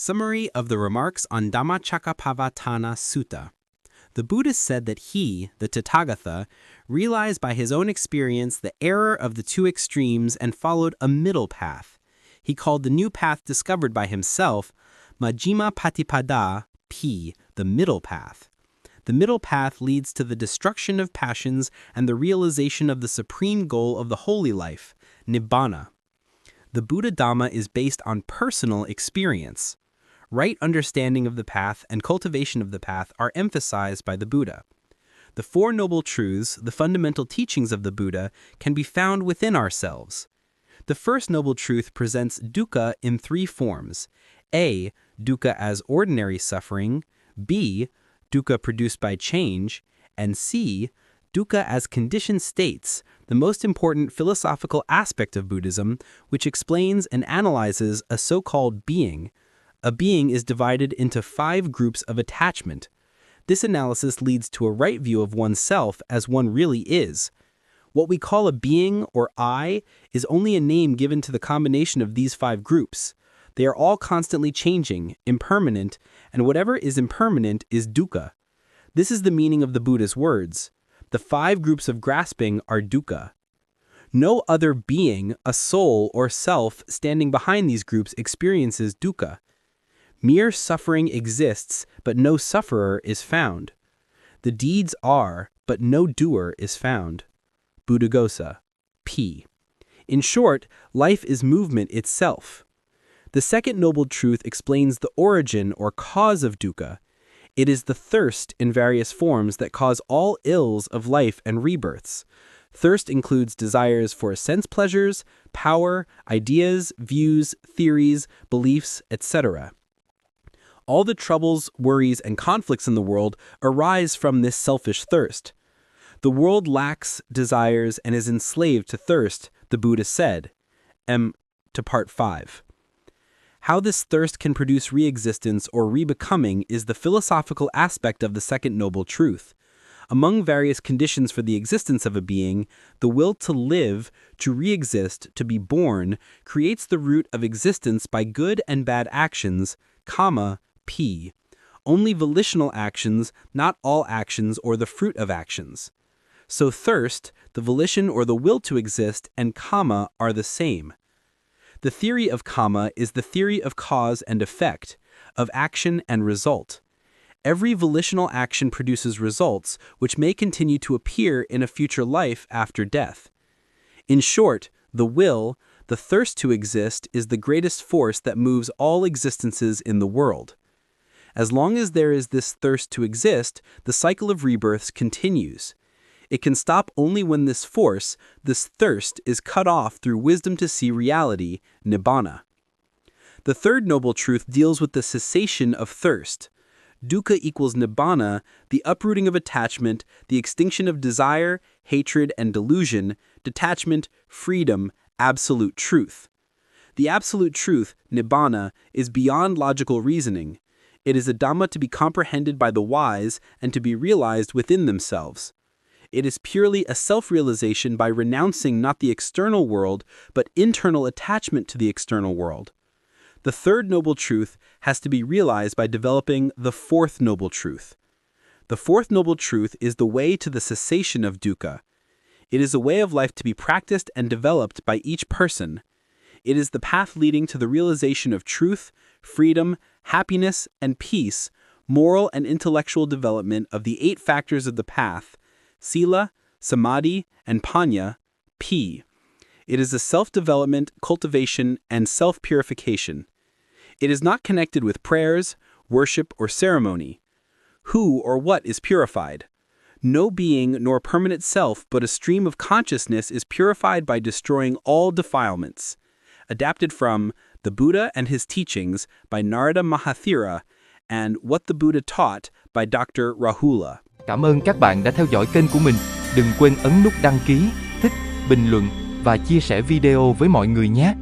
Summary of the remarks on Dhammacakkappavattana Sutta. The Buddha said that he, the Tathagata, realized by his own experience the error of the two extremes and followed a middle path. He called the new path discovered by himself Majjhima Patipada, P, the middle path. The middle path leads to the destruction of passions and the realization of the supreme goal of the holy life, Nibbana. The Buddha Dhamma is based on personal experience. Right understanding of the path and cultivation of the path are emphasized by the Buddha. The Four Noble Truths, the fundamental teachings of the Buddha, can be found within ourselves. The first Noble Truth presents dukkha in three forms. A. Dukkha as ordinary suffering. B. Dukkha produced by change. And C. Dukkha as conditioned states, the most important philosophical aspect of Buddhism, which explains and analyzes a so-called being. A being is divided into 5 groups of attachment. This analysis leads to a right view of oneself as one really is. What we call a being or I is only a name given to the combination of these 5 groups. They are all constantly changing, impermanent, and whatever is impermanent is dukkha. This is the meaning of the Buddha's words. The 5 groups of grasping are dukkha. No other being, a soul or self standing behind these groups experiences dukkha. Mere suffering exists, but no sufferer is found. The deeds are, but no doer is found. Buddhaghosa, P. In short, life is movement itself. The second Noble Truth explains the origin or cause of dukkha. It is the thirst in various forms that cause all ills of life and rebirths. Thirst includes desires for sense pleasures, power, ideas, views, theories, beliefs, etc. All the troubles, worries, and conflicts in the world arise from this selfish thirst. The world lacks desires and is enslaved to thirst, the Buddha said. To Part 5. How this thirst can produce re-existence or re-becoming is the philosophical aspect of the second Noble Truth. Among various conditions for the existence of a being, the will to live, to re-exist, to be born, creates the root of existence by good and bad actions, karma, P. Only volitional actions, not all actions or the fruit of actions. So thirst, the volition or the will to exist, and karma are the same. The theory of karma is the theory of cause and effect, of action and result. Every volitional action produces results which may continue to appear in a future life after death. In short, the will, the thirst to exist, is the greatest force that moves all existences in the world. As long as there is this thirst to exist, the cycle of rebirths continues. It can stop only when this force, this thirst, is cut off through wisdom to see reality, Nibbana. The third Noble Truth deals with the cessation of thirst. Dukkha equals Nibbana, the uprooting of attachment, the extinction of desire, hatred, and delusion, detachment, freedom, absolute truth. The absolute truth, Nibbana, is beyond logical reasoning. It is a Dhamma to be comprehended by the wise and to be realized within themselves. It is purely a self-realization by renouncing not the external world, but internal attachment to the external world. The third Noble Truth has to be realized by developing the fourth Noble Truth. The fourth Noble Truth is the way to the cessation of dukkha. It is a way of life to be practiced and developed by each person. It is the path leading to the realization of truth, freedom, happiness, and peace, moral and intellectual development of the 8 factors of the path, Sila, Samadhi, and Panya, P. It is a self-development, cultivation, and self-purification. It is not connected with prayers, worship, or ceremony. Who or what is purified? No being nor permanent self but a stream of consciousness is purified by destroying all defilements. Adapted from The Buddha and His Teachings by Narada Mahathira and What the Buddha Taught by Dr. Rahula. Cảm ơn các bạn đã theo dõi kênh của mình. Đừng quên ấn nút đăng ký, thích, bình luận và chia sẻ video với mọi người nhé.